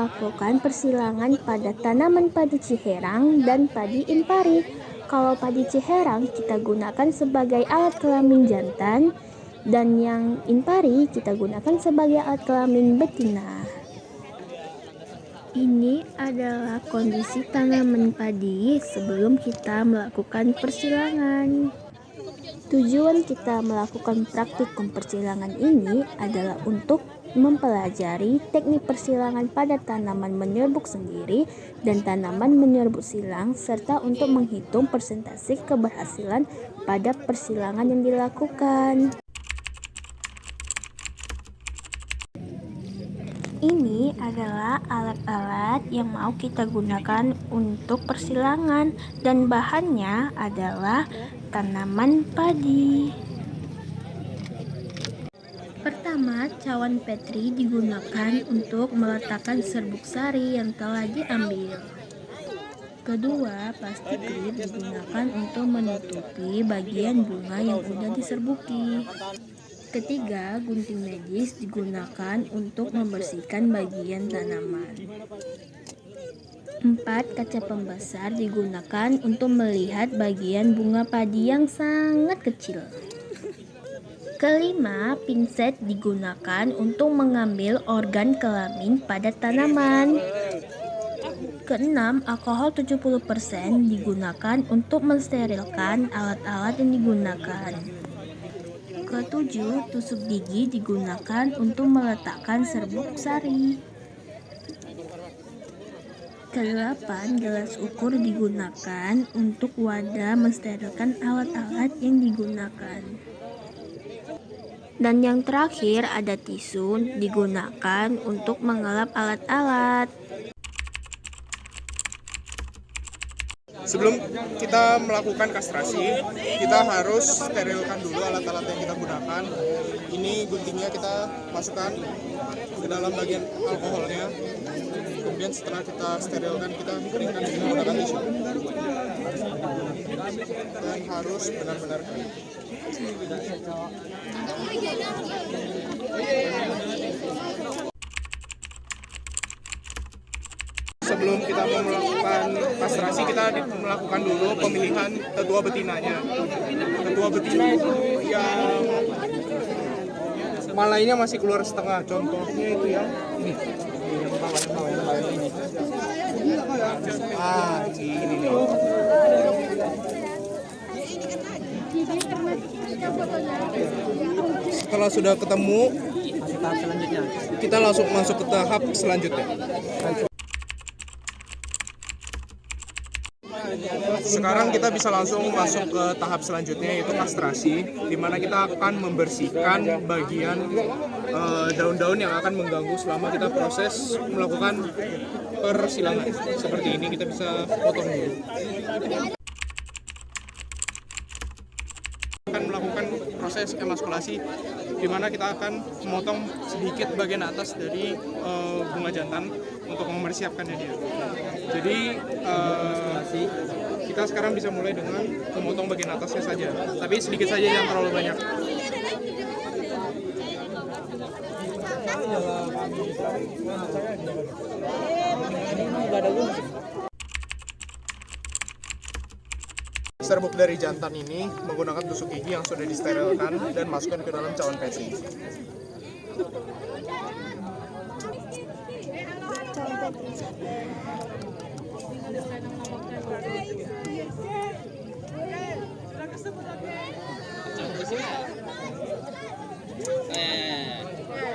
melakukan persilangan pada tanaman padi Ciherang dan padi Impari. Kalau padi Ciherang kita gunakan sebagai alat kelamin jantan, dan yang Impari kita gunakan sebagai alat kelamin betina. Ini adalah kondisi tanaman padi sebelum kita melakukan persilangan. Tujuan kita melakukan praktikum persilangan ini adalah untuk mempelajari teknik persilangan pada tanaman menyerbuk sendiri dan tanaman menyerbuk silang, serta untuk menghitung persentase keberhasilan pada persilangan yang dilakukan. Ini adalah alat-alat yang mau kita gunakan untuk persilangan, dan bahannya adalah tanaman padi. Pertama, cawan Petri digunakan untuk meletakkan serbuk sari yang telah diambil. Kedua, plastik klip digunakan untuk menutupi bagian bunga yang sudah diserbuki. Ketiga, gunting medis digunakan untuk membersihkan bagian tanaman. 4. Kaca pembesar digunakan untuk melihat bagian bunga padi yang sangat kecil. Kelima, pinset digunakan untuk mengambil organ kelamin pada tanaman. Keenam, alkohol 70% digunakan untuk mensterilkan alat-alat yang digunakan. Ketujuh, tusuk gigi digunakan untuk meletakkan serbuk sari. Kedelapan, gelas ukur digunakan untuk wadah mensterilkan alat-alat yang digunakan. Dan yang terakhir, ada tisu digunakan untuk mengelap alat-alat. Sebelum kita melakukan kastrasi, kita harus sterilkan dulu alat-alat yang kita gunakan. Ini guntingnya kita masukkan ke dalam bagian alkoholnya. Kemudian setelah kita sterilkan, kita keringkan dengan menggunakan tisu. Dan harus benar-benar kering. Sebelum kita melakukan kastrasi, kita melakukan dulu pemilihan tetua betinanya. Tetua betina itu yang malainya masih keluar setengah. Contohnya itu yang ini. Yang bawah ini. Ini nih. Setelah sudah ketemu, kita langsung masuk ke tahap selanjutnya. Sekarang kita bisa langsung masuk ke tahap selanjutnya, yaitu kastrasi, di mana kita akan membersihkan bagian daun-daun yang akan mengganggu selama kita proses melakukan persilangan. Seperti ini, kita bisa potong dulu. Akan melakukan proses emaskulasi, di mana kita akan memotong sedikit bagian atas dari bunga jantan untuk mempersiapkannya dia. Jadi kita sekarang bisa mulai dengan memotong bagian atasnya saja, tapi sedikit saja, jangan terlalu banyak. Serbuk dari jantan ini menggunakan tusuk gigi yang sudah disterilkan dan masukkan ke dalam cawan Petri.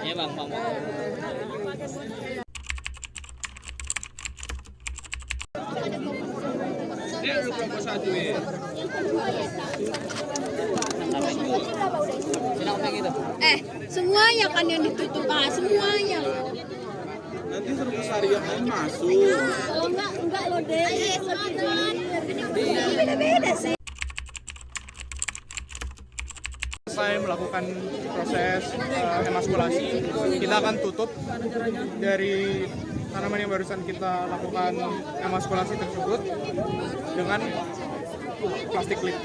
Ya bang. Semuanya kan yang ditutup, semuanya. Nanti serbuk sari yang lain masuk. Oh enggak loh deh. Beda-beda sih. Selesai melakukan proses emaskulasi, kita akan tutup dari tanaman yang barusan kita lakukan emaskulasi tersebut dengan plastik klip.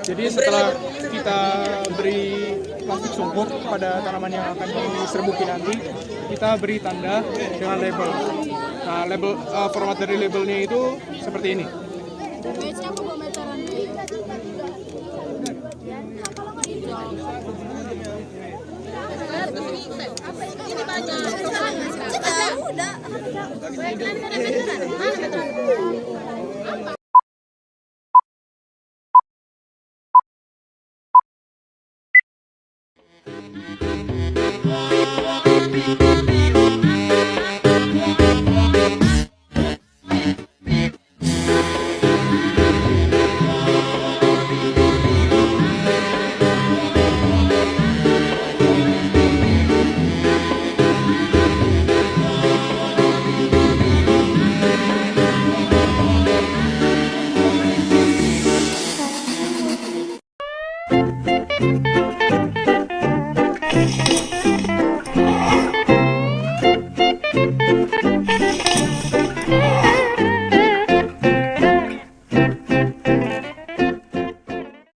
Jadi setelah kita beri plastik sumur pada tanaman yang akan diserbuki nanti, kita beri tanda dengan label. Nah, label format dari labelnya itu seperti ini. Udah.